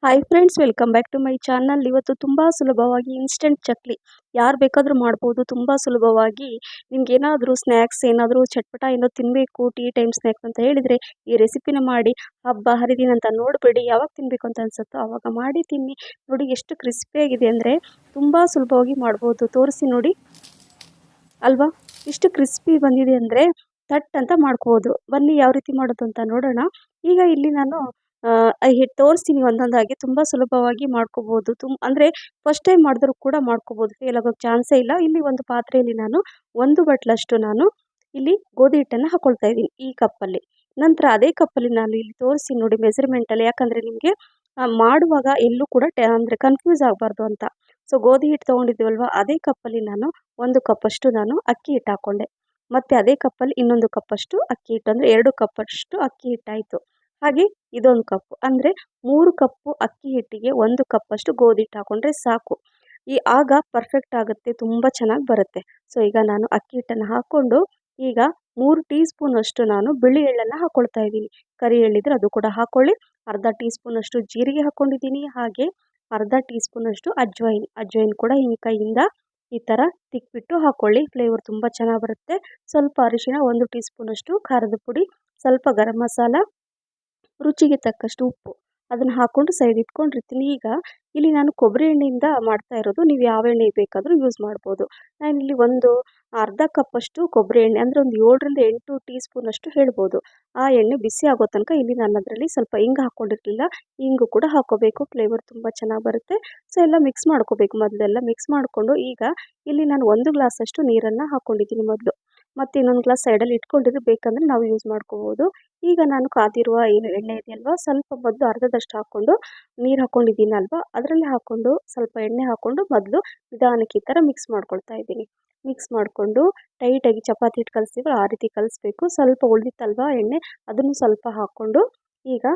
Hi friends, welcome back to my channel. ಇವತ್ತು ತುಂಬ ಸುಲಭವಾಗಿ ಇನ್ಸ್ಟೆಂಟ್ ಚಕ್ಲಿ ಯಾರು ಬೇಕಾದರೂ ಮಾಡ್ಬೋದು. ತುಂಬ ಸುಲಭವಾಗಿ ನಿಮ್ಗೇನಾದರೂ ಸ್ನ್ಯಾಕ್ಸ್ ಏನಾದರೂ ಚಟ್ಪಟ ಏನೋ ತಿನ್ನಬೇಕು, ಟೀ ಟೈಮ್ ಸ್ನ್ಯಾಕ್ಸ್ ಅಂತ ಹೇಳಿದರೆ ಈ ರೆಸಿಪಿನ ಮಾಡಿ. ಹಬ್ಬ ಹರಿದಿನ ಅಂತ ನೋಡಬೇಡಿ, ಯಾವಾಗ ತಿನ್ನಬೇಕು ಅಂತ ಅನ್ಸುತ್ತೋ ಆವಾಗ ಮಾಡಿ ತಿನ್ನಿ. ನೋಡಿ ಎಷ್ಟು ಕ್ರಿಸ್ಪಿಯಾಗಿದೆ ಅಂದರೆ ತುಂಬ ಸುಲಭವಾಗಿ ಮಾಡ್ಬೋದು. ತೋರಿಸಿ ನೋಡಿ ಅಲ್ವಾ, ಇಷ್ಟು ಕ್ರಿಸ್ಪಿ ಬಂದಿದೆ ಅಂದರೆ ತಟ್ ಅಂತ ಮಾಡ್ಕೋಬೋದು. ಬನ್ನಿ ಯಾವ ರೀತಿ ಮಾಡೋದು ಅಂತ ನೋಡೋಣ. ಈಗ ಇಲ್ಲಿ ನಾನು ಹಿಟ್ಟು ತೋರಿಸ್ತೀನಿ ಒಂದೊಂದಾಗಿ. ತುಂಬ ಸುಲಭವಾಗಿ ಮಾಡ್ಕೋಬೋದು. ಅಂದರೆ ಫಸ್ಟ್ ಟೈಮ್ ಮಾಡಿದ್ರು ಕೂಡ ಮಾಡ್ಕೋಬೋದು, ಫೇಲ್ ಆಗೋಕ್ಕೆ ಚಾನ್ಸೇ ಇಲ್ಲ. ಇಲ್ಲಿ ಒಂದು ಪಾತ್ರೆಯಲ್ಲಿ ನಾನು 1 ಬಟ್ಲಷ್ಟು ನಾನು ಇಲ್ಲಿ ಗೋಧಿ ಹಿಟ್ಟನ್ನು ಹಾಕೊಳ್ತಾ ಇದ್ದೀನಿ ಈ ಕಪ್ಪಲ್ಲಿ. ನಂತರ ಅದೇ ಕಪ್ಪಲ್ಲಿ ನಾನು ಇಲ್ಲಿ ತೋರಿಸಿ ನೋಡಿ ಮೆಜರ್ಮೆಂಟಲ್ಲಿ, ಯಾಕಂದರೆ ನಿಮಗೆ ಮಾಡುವಾಗ ಎಲ್ಲೂ ಕೂಡ ಅಂದರೆ ಕನ್ಫ್ಯೂಸ್ ಆಗಬಾರ್ದು ಅಂತ. ಸೊ ಗೋಧಿ ಹಿಟ್ಟು ತೊಗೊಂಡಿದ್ದೀವಲ್ವ, ಅದೇ ಕಪ್ಪಲ್ಲಿ ನಾನು 1 ಕಪ್ಪಷ್ಟು ನಾನು ಅಕ್ಕಿ ಹಿಟ್ಟು ಹಾಕ್ಕೊಂಡೆ. ಮತ್ತು ಅದೇ ಕಪ್ಪಲ್ಲಿ ಇನ್ನೊಂದು ಕಪ್ಪಷ್ಟು ಅಕ್ಕಿ ಹಿಟ್ಟು, ಅಂದರೆ 2 ಕಪ್ಪಷ್ಟು ಅಕ್ಕಿ ಹಿಟ್ಟಾಯಿತು. ಹಾಗೆ ಇದೊಂದು ಕಪ್ಪು, ಅಂದರೆ 3 ಕಪ್ಪು ಅಕ್ಕಿ ಹಿಟ್ಟಿಗೆ 1 ಕಪ್ಪಷ್ಟು ಗೋಧಿ ಹಿಟ್ಟು ಹಾಕ್ಕೊಂಡ್ರೆ ಸಾಕು. ಆಗ ಪರ್ಫೆಕ್ಟ್ ಆಗುತ್ತೆ, ತುಂಬ ಚೆನ್ನಾಗಿ ಬರುತ್ತೆ. ಸೊ ಈಗ ನಾನು ಅಕ್ಕಿ ಹಿಟ್ಟನ್ನು ಹಾಕ್ಕೊಂಡು ಈಗ 3 ಟೀ ಸ್ಪೂನಷ್ಟು ನಾನು ಬಿಳಿ ಎಳ್ಳನ್ನು ಹಾಕ್ಕೊಳ್ತಾ ಇದ್ದೀನಿ. ಕರಿ ಎಳ್ಳಿದ್ರೆ ಅದು ಕೂಡ ಹಾಕ್ಕೊಳ್ಳಿ. ಅರ್ಧ ಟೀ ಸ್ಪೂನಷ್ಟು ಜೀರಿಗೆ ಹಾಕ್ಕೊಂಡಿದ್ದೀನಿ. ಹಾಗೆ ಅರ್ಧ ಟೀ ಸ್ಪೂನಷ್ಟು ಅಜ್ವೈನ್ ಕೂಡ ಹಿಂಗೆ ಕೈಯಿಂದ ಈ ಥರ ತಿಕ್ಬಿಟ್ಟು ಹಾಕ್ಕೊಳ್ಳಿ. ಫ್ಲೇವರ್ ತುಂಬ ಚೆನ್ನಾಗಿ ಬರುತ್ತೆ. ಸ್ವಲ್ಪ ಅರಿಶಿಣ, 1 ಟೀ ಸ್ಪೂನಷ್ಟು ಖಾರದ ಪುಡಿ, ಸ್ವಲ್ಪ ಗರಂ ಮಸಾಲ, ರುಚಿಗೆ ತಕ್ಕಷ್ಟು ಉಪ್ಪು, ಅದನ್ನು ಹಾಕ್ಕೊಂಡು ಸೈಡ್ ಇಟ್ಕೊಂಡಿರ್ತೀನಿ. ಈಗ ಇಲ್ಲಿ ನಾನು ಕೊಬ್ಬರಿ ಎಣ್ಣೆಯಿಂದ ಮಾಡ್ತಾ ಇರೋದು. ನೀವು ಯಾವ ಎಣ್ಣೆ ಬೇಕಾದರೂ ಯೂಸ್ ಮಾಡ್ಬೋದು. ನಾನಿಲ್ಲಿ ಒಂದು ಅರ್ಧ ಕಪ್ಪಷ್ಟು ಕೊಬ್ಬರಿ ಎಣ್ಣೆ, ಅಂದರೆ ಒಂದು 7ರಿಂದ 8 ಟೀ ಸ್ಪೂನಷ್ಟು ಹೇಳ್ಬೋದು. ಆ ಎಣ್ಣೆ ಬಿಸಿ ಆಗೋ ತನಕ ಇಲ್ಲಿ ನಾನು ಅದರಲ್ಲಿ ಸ್ವಲ್ಪ ಹಿಂಗೆ ಹಾಕ್ಕೊಂಡಿರಲಿಲ್ಲ. ಹಿಂಗು ಕೂಡ ಹಾಕ್ಕೋಬೇಕು, ಫ್ಲೇವರ್ ತುಂಬ ಚೆನ್ನಾಗಿ ಬರುತ್ತೆ. ಸೊ ಎಲ್ಲ ಮಿಕ್ಸ್ ಮಾಡ್ಕೋಬೇಕು. ಮೊದಲೆಲ್ಲ ಮಿಕ್ಸ್ ಮಾಡಿಕೊಂಡು ಈಗ ಇಲ್ಲಿ ನಾನು 1 ಗ್ಲಾಸಷ್ಟು ನೀರನ್ನು ಹಾಕ್ಕೊಂಡಿದ್ದೀನಿ ಮೊದಲು. ಮತ್ತು ಇನ್ನೊಂದು ಗ್ಲಾಸ್ ಸೈಡಲ್ಲಿ ಇಟ್ಕೊಂಡಿದ್ರೆ ಬೇಕಂದರೆ ನಾವು ಯೂಸ್ ಮಾಡ್ಕೋಬೋದು. ಈಗ ನಾನು ಕಾದಿರುವ ಏನು ಎಣ್ಣೆ ಇದೆಯಲ್ವ, ಸ್ವಲ್ಪ ಮೊದಲು ಅರ್ಧದಷ್ಟು ಹಾಕ್ಕೊಂಡು ನೀರು ಹಾಕ್ಕೊಂಡಿದ್ದೀನಲ್ವ, ಅದರಲ್ಲಿ ಹಾಕ್ಕೊಂಡು ಸ್ವಲ್ಪ ಎಣ್ಣೆ ಹಾಕ್ಕೊಂಡು ಮೊದಲು ನಿಧಾನಕ್ಕೆ ಈ ಥರ ಮಿಕ್ಸ್ ಮಾಡ್ಕೊಳ್ತಾ ಇದ್ದೀನಿ. ಮಿಕ್ಸ್ ಮಾಡಿಕೊಂಡು ಟೈಟಾಗಿ ಚಪಾತಿ ಹಿಟ್ಟು ಕಲಿಸ್ತೀವಲ್ಲ ಆ ರೀತಿ ಕಲಿಸ್ಬೇಕು. ಸ್ವಲ್ಪ ಉಳಿದಿತ್ತಲ್ವ ಎಣ್ಣೆ, ಅದನ್ನು ಸ್ವಲ್ಪ ಹಾಕ್ಕೊಂಡು ಈಗ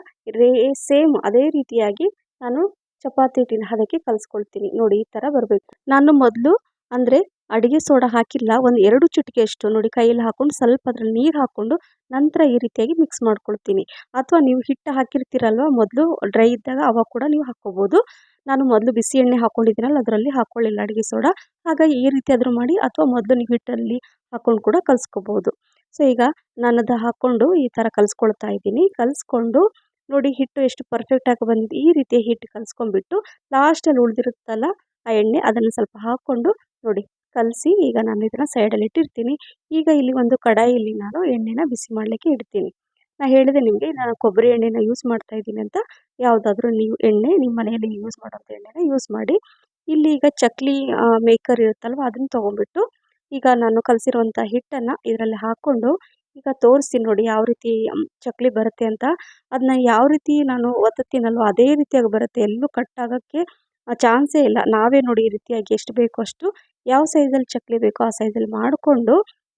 ಸೇಮ್ ಅದೇ ರೀತಿಯಾಗಿ ನಾನು ಚಪಾತಿ ಹಿಟ್ಟಿನ ಹದಕ್ಕೆ ಕಲಿಸ್ಕೊಳ್ತೀನಿ. ನೋಡಿ ಈ ಥರ ಬರಬೇಕು. ನಾನು ಮೊದಲು ಅಂದರೆ ಅಡುಗೆ ಸೋಡಾ ಹಾಕಿಲ್ಲ, ಒಂದು 2 ಚಿಟಿಕೆಯಷ್ಟು ನೋಡಿ ಕೈಯಲ್ಲಿ ಹಾಕ್ಕೊಂಡು ಸ್ವಲ್ಪ ಅದ್ರಲ್ಲಿ ನೀರು ಹಾಕ್ಕೊಂಡು ನಂತರ ಈ ರೀತಿಯಾಗಿ ಮಿಕ್ಸ್ ಮಾಡ್ಕೊಳ್ತೀನಿ. ಅಥವಾ ನೀವು ಹಿಟ್ಟು ಹಾಕಿರ್ತೀರಲ್ವ ಮೊದಲು ಡ್ರೈ ಇದ್ದಾಗ, ಅವಾಗ ಕೂಡ ನೀವು ಹಾಕ್ಕೋಬೋದು. ನಾನು ಮೊದಲು ಬಿಸಿ ಎಣ್ಣೆ ಹಾಕ್ಕೊಂಡಿದ್ದೀನಲ್ಲ ಅದರಲ್ಲಿ ಹಾಕ್ಕೊಳ್ಳಿಲ್ಲ ಅಡುಗೆ ಸೋಡಾ. ಹಾಗಾಗಿ ಈ ರೀತಿ ಆದರೂ ಮಾಡಿ, ಅಥವಾ ಮೊದಲು ನೀವು ಹಿಟ್ಟಲ್ಲಿ ಹಾಕ್ಕೊಂಡು ಕೂಡ ಕಲಿಸ್ಕೋಬೋದು. ಸೊ ಈಗ ನಾನು ಅದು ಹಾಕ್ಕೊಂಡು ಈ ಥರ ಕಲಿಸ್ಕೊಳ್ತಾ ಇದ್ದೀನಿ. ಕಲಿಸ್ಕೊಂಡು ನೋಡಿ ಹಿಟ್ಟು ಎಷ್ಟು ಪರ್ಫೆಕ್ಟಾಗಿ ಬಂದಿದೆ. ಈ ರೀತಿ ಹಿಟ್ಟು ಕಲಿಸ್ಕೊಂಡ್ಬಿಟ್ಟು ಲಾಸ್ಟಲ್ಲಿ ಉಳಿದಿರುತ್ತಲ್ಲ ಆ ಎಣ್ಣೆ, ಅದನ್ನು ಸ್ವಲ್ಪ ಹಾಕ್ಕೊಂಡು ನೋಡಿ ಕಲಸಿ ಈಗ ನಾನು ಇದನ್ನು ಸೈಡಲ್ಲಿ ಇಟ್ಟಿರ್ತೀನಿ. ಈಗ ಇಲ್ಲಿ ಒಂದು ಕಡಾಯಿಯಲ್ಲಿ ನಾನು ಎಣ್ಣೆನ ಬಿಸಿ ಮಾಡಲಿಕ್ಕೆ ಇಡ್ತೀನಿ. ನಾನು ಹೇಳಿದೆ ನಿಮಗೆ, ನಾನು ಕೊಬ್ಬರಿ ಎಣ್ಣೆನ ಯೂಸ್ ಮಾಡ್ತಾ ಇದ್ದೀನಿ ಅಂತ. ಯಾವುದಾದ್ರೂ ನೀವು ಎಣ್ಣೆ ನಿಮ್ಮ ಮನೆಯಲ್ಲಿ ಯೂಸ್ ಮಾಡೋಂಥ ಎಣ್ಣೆನ ಯೂಸ್ ಮಾಡಿ. ಇಲ್ಲಿ ಈಗ ಚಕ್ಲಿ ಮೇಕರ್ ಇರುತ್ತಲ್ವ, ಅದನ್ನು ತೊಗೊಂಡ್ಬಿಟ್ಟು ಈಗ ನಾನು ಕಲಸಿರುವಂಥ ಹಿಟ್ಟನ್ನು ಇದರಲ್ಲಿ ಹಾಕ್ಕೊಂಡು ಈಗ ತೋರಿಸ್ತೀನಿ ನೋಡಿ ಯಾವ ರೀತಿ ಚಕ್ಲಿ ಬರುತ್ತೆ ಅಂತ. ಅದನ್ನ ಯಾವ ರೀತಿ ನಾನು ಒತ್ತುತ್ತೀನಲ್ವ ಅದೇ ರೀತಿಯಾಗಿ ಬರುತ್ತೆ, ಎಲ್ಲೂ ಕಟ್ಟಾಗೋಕ್ಕೆ ಚಾನ್ಸೇ ಇಲ್ಲ. ನಾವೇ ನೋಡಿ ಈ ರೀತಿಯಾಗಿ ಎಷ್ಟು ಬೇಕೋ ಅಷ್ಟು, ಯಾವ ಸೈಜಲ್ಲಿ ಚಕ್ಲಿ ಬೇಕೋ ಆ ಸೈಜಲ್ಲಿ ಮಾಡಿಕೊಂಡು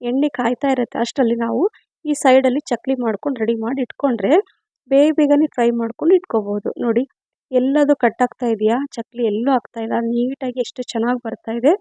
ಎಣ್ಣೆ ಕಾಯ್ತಾ ಇರುತ್ತೆ ಅಷ್ಟರಲ್ಲಿ ನಾವು ಈ ಸೈಡಲ್ಲಿ ಚಕ್ಲಿ ಮಾಡ್ಕೊಂಡು ರೆಡಿ ಮಾಡಿ ಇಟ್ಕೊಂಡ್ರೆ ಬೇಗನೆ ಫ್ರೈ ಮಾಡ್ಕೊಂಡು ಇಟ್ಕೋಬೋದು. ನೋಡಿ ಎಲ್ಲದು ಕಟ್ಟಾಗ್ತಾ ಇದೆಯಾ, ಚಕ್ಲಿ ಎಲ್ಲೂ ಆಗ್ತಾ ಇಲ್ಲ, ನೀಟಾಗಿ ಎಷ್ಟು ಚೆನ್ನಾಗಿ ಬರ್ತಾ ಇದೆ.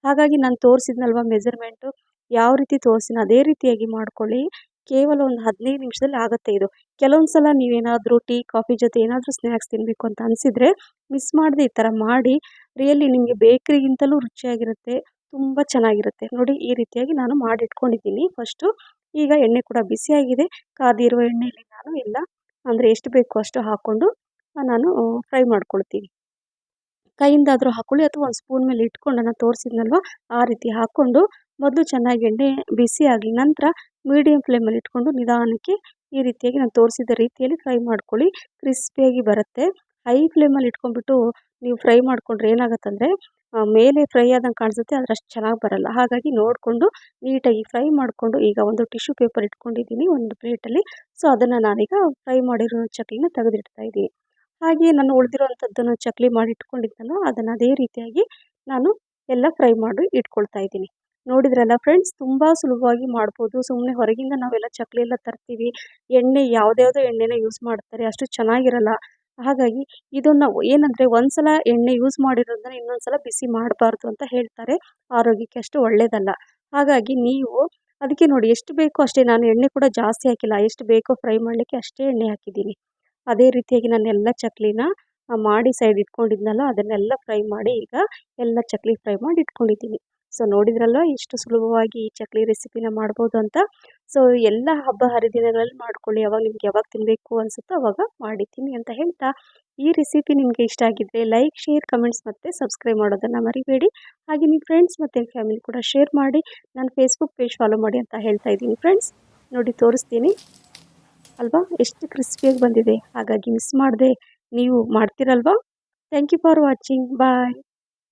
ಹಾಗಾಗಿ ನಾನು ತೋರಿಸಿದ್ನಲ್ವ ಮೆಜರ್ಮೆಂಟು, ಯಾವ ರೀತಿ ತೋರಿಸಿನ ಅದೇ ರೀತಿಯಾಗಿ ಮಾಡ್ಕೊಳ್ಳಿ. ಕೇವಲ ಒಂದು 15 ನಿಮಿಷದಲ್ಲಿ ಆಗುತ್ತೆ ಇದು. ಕೆಲವೊಂದು ಸಲ ನೀವೇನಾದರೂ ಟೀ ಕಾಫಿ ಜೊತೆ ಏನಾದರೂ ಸ್ನ್ಯಾಕ್ಸ್ ತಿನ್ನಬೇಕು ಅಂತ ಅನಿಸಿದರೆ ಮಿಸ್ ಮಾಡದೆ ಈ ಥರ ಮಾಡಿ. ರಿಯಲಿ ನಿಮಗೆ ಬೇಕ್ರಿಗಿಂತಲೂ ರುಚಿಯಾಗಿರುತ್ತೆ, ತುಂಬ ಚೆನ್ನಾಗಿರುತ್ತೆ. ನೋಡಿ ಈ ರೀತಿಯಾಗಿ ನಾನು ಮಾಡಿಟ್ಕೊಂಡಿದ್ದೀನಿ ಫಸ್ಟು. ಈಗ ಎಣ್ಣೆ ಕೂಡ ಬಿಸಿಯಾಗಿದೆ. ಕಾದಿರುವ ಎಣ್ಣೆಯಲ್ಲಿ ನಾನು ಎಲ್ಲ ಅಂದರೆ ಎಷ್ಟು ಬೇಕೋ ಅಷ್ಟು ಹಾಕ್ಕೊಂಡು ನಾನು ಫ್ರೈ ಮಾಡ್ಕೊಳ್ತೀನಿ. ಕೈಯಿಂದಾದರೂ ಹಾಕ್ಕೊಳ್ಳಿ ಅಥವಾ ಒಂದು ಸ್ಪೂನ್ ಮೇಲೆ ಇಟ್ಕೊಂಡು ನಾನು ತೋರಿಸಿದ್ನಲ್ವ ಆ ರೀತಿ ಹಾಕ್ಕೊಂಡು ಮೊದಲು ಚೆನ್ನಾಗಿ ಎಣ್ಣೆ ಬಿಸಿ ಆಗಲಿ, ನಂತರ ಮೀಡಿಯಮ್ ಫ್ಲೇಮಲ್ಲಿ ಇಟ್ಕೊಂಡು ನಿಧಾನಕ್ಕೆ ಈ ರೀತಿಯಾಗಿ ನಾನು ತೋರಿಸಿದ ರೀತಿಯಲ್ಲಿ ಫ್ರೈ ಮಾಡ್ಕೊಳ್ಳಿ. ಕ್ರಿಸ್ಪಿಯಾಗಿ ಬರುತ್ತೆ. ಹೈ ಫ್ಲೇಮಲ್ಲಿ ಇಟ್ಕೊಂಡ್ಬಿಟ್ಟು ನೀವು ಫ್ರೈ ಮಾಡಿಕೊಂಡ್ರೆ ಏನಾಗುತ್ತಂದರೆ ಮೇಲೆ ಫ್ರೈ ಆದಂಗೆ ಕಾಣಿಸುತ್ತೆ, ಆದರೆ ಅಷ್ಟು ಚೆನ್ನಾಗಿ ಬರಲ್ಲ. ಹಾಗಾಗಿ ನೋಡಿಕೊಂಡು ನೀಟಾಗಿ ಫ್ರೈ ಮಾಡಿಕೊಂಡು ಈಗ ಒಂದು ಟಿಶ್ಯೂ ಪೇಪರ್ ಇಟ್ಕೊಂಡಿದ್ದೀನಿ ಒಂದು ಪ್ಲೇಟಲ್ಲಿ. ಸೊ ಅದನ್ನು ನಾನೀಗ ಫ್ರೈ ಮಾಡಿರೋ ಚಕ್ಲಿನ ತೆಗೆದಿಡ್ತಾ ಇದ್ದೀನಿ. ಹಾಗೆ ನಾನು ಉಳಿದಿರೋವಂಥದ್ದನ್ನು ಚಕ್ಲಿ ಮಾಡಿ ಇಟ್ಕೊಂಡಿದ್ದೆನೋ ಅದನ್ನು ಅದೇ ರೀತಿಯಾಗಿ ನಾನು ಎಲ್ಲ ಫ್ರೈ ಮಾಡಿ ಇಟ್ಕೊಳ್ತಾ ಇದ್ದೀನಿ. ನೋಡಿದ್ರಲ್ಲ ಫ್ರೆಂಡ್ಸ್, ತುಂಬ ಸುಲಭವಾಗಿ ಮಾಡ್ಬೋದು. ಸುಮ್ಮನೆ ಹೊರಗಿಂದ ನಾವೆಲ್ಲ ಚಕ್ಲಿ ಎಲ್ಲ ತರ್ತೀವಿ, ಎಣ್ಣೆ ಯಾವುದ್ಯಾವುದೋ ಎಣ್ಣೆನ ಯೂಸ್ ಮಾಡ್ತಾರೆ, ಅಷ್ಟು ಚೆನ್ನಾಗಿರಲ್ಲ. ಹಾಗಾಗಿ ಇದನ್ನು ಏನಂದರೆ ಒಂದು ಸಲ ಎಣ್ಣೆ ಯೂಸ್ ಮಾಡಿರೋದನ್ನ ಇನ್ನೊಂದು ಸಲ ಬಿಸಿ ಮಾಡಬಾರ್ದು ಅಂತ ಹೇಳ್ತಾರೆ, ಆರೋಗ್ಯಕ್ಕೆ ಅಷ್ಟು ಒಳ್ಳೆಯದಲ್ಲ. ಹಾಗಾಗಿ ನೀವು ಅದಕ್ಕೆ ನೋಡಿ ಎಷ್ಟು ಬೇಕೋ ಅಷ್ಟೇ, ನಾನು ಎಣ್ಣೆ ಕೂಡ ಜಾಸ್ತಿ ಹಾಕಿಲ್ಲ, ಎಷ್ಟು ಬೇಕೋ ಫ್ರೈ ಮಾಡಲಿಕ್ಕೆ ಅಷ್ಟೇ ಎಣ್ಣೆ ಹಾಕಿದ್ದೀನಿ. ಅದೇ ರೀತಿಯಾಗಿ ನಾನು ಎಲ್ಲ ಚಕ್ಲಿನ ಮಾಡಿ ಸೈಡ್ ಇಟ್ಕೊಂಡಿದ್ನಲ್ಲ ಅದನ್ನೆಲ್ಲ ಫ್ರೈ ಮಾಡಿ ಈಗ ಎಲ್ಲ ಚಕ್ಲಿ ಫ್ರೈ ಮಾಡಿ ಇಟ್ಕೊಂಡಿದ್ದೀನಿ. ಸೊ ನೋಡಿದ್ರಲ್ವ ಎಷ್ಟು ಸುಲಭವಾಗಿ ಈ ಚಕ್ಲಿ ರೆಸಿಪಿನ ಮಾಡ್ಬೋದು ಅಂತ. ಸೊ ಎಲ್ಲ ಹಬ್ಬ ಹರಿದಿನಗಳಲ್ಲಿ ಮಾಡ್ಕೊಳ್ಳಿ, ಅವಾಗ ನಿಮ್ಗೆ ಯಾವಾಗ ತಿನ್ನಬೇಕು ಅನಿಸುತ್ತೋ ಅವಾಗ ಮಾಡಿ ತಿನ್ನಿ ಅಂತ ಹೇಳ್ತಾ, ಈ ರೆಸಿಪಿ ನಿಮಗೆ ಇಷ್ಟ ಆಗಿದ್ದರೆ ಲೈಕ್, ಶೇರ್, ಕಮೆಂಟ್ಸ್ ಮತ್ತು ಸಬ್ಸ್ಕ್ರೈಬ್ ಮಾಡೋದನ್ನು ಮರಿಬೇಡಿ. ಹಾಗೆ ನಿಮ್ಮ ಫ್ರೆಂಡ್ಸ್ ಮತ್ತು ಫ್ಯಾಮಿಲಿ ಕೂಡ ಶೇರ್ ಮಾಡಿ, ನನ್ನ ಫೇಸ್ಬುಕ್ ಪೇಜ್ ಫಾಲೋ ಮಾಡಿ ಅಂತ ಹೇಳ್ತಾ ಇದ್ದೀನಿ ಫ್ರೆಂಡ್ಸ್. ನೋಡಿ ತೋರಿಸ್ತೀನಿ ಅಲ್ವಾ ಎಷ್ಟು ಕ್ರಿಸ್ಪಿಯಾಗಿ ಬಂದಿದೆ. ಹಾಗಾಗಿ ಮಿಸ್ ಮಾಡದೆ ನೀವು ಮಾಡ್ತೀರಲ್ವಾ. Thank you for watching. Bye.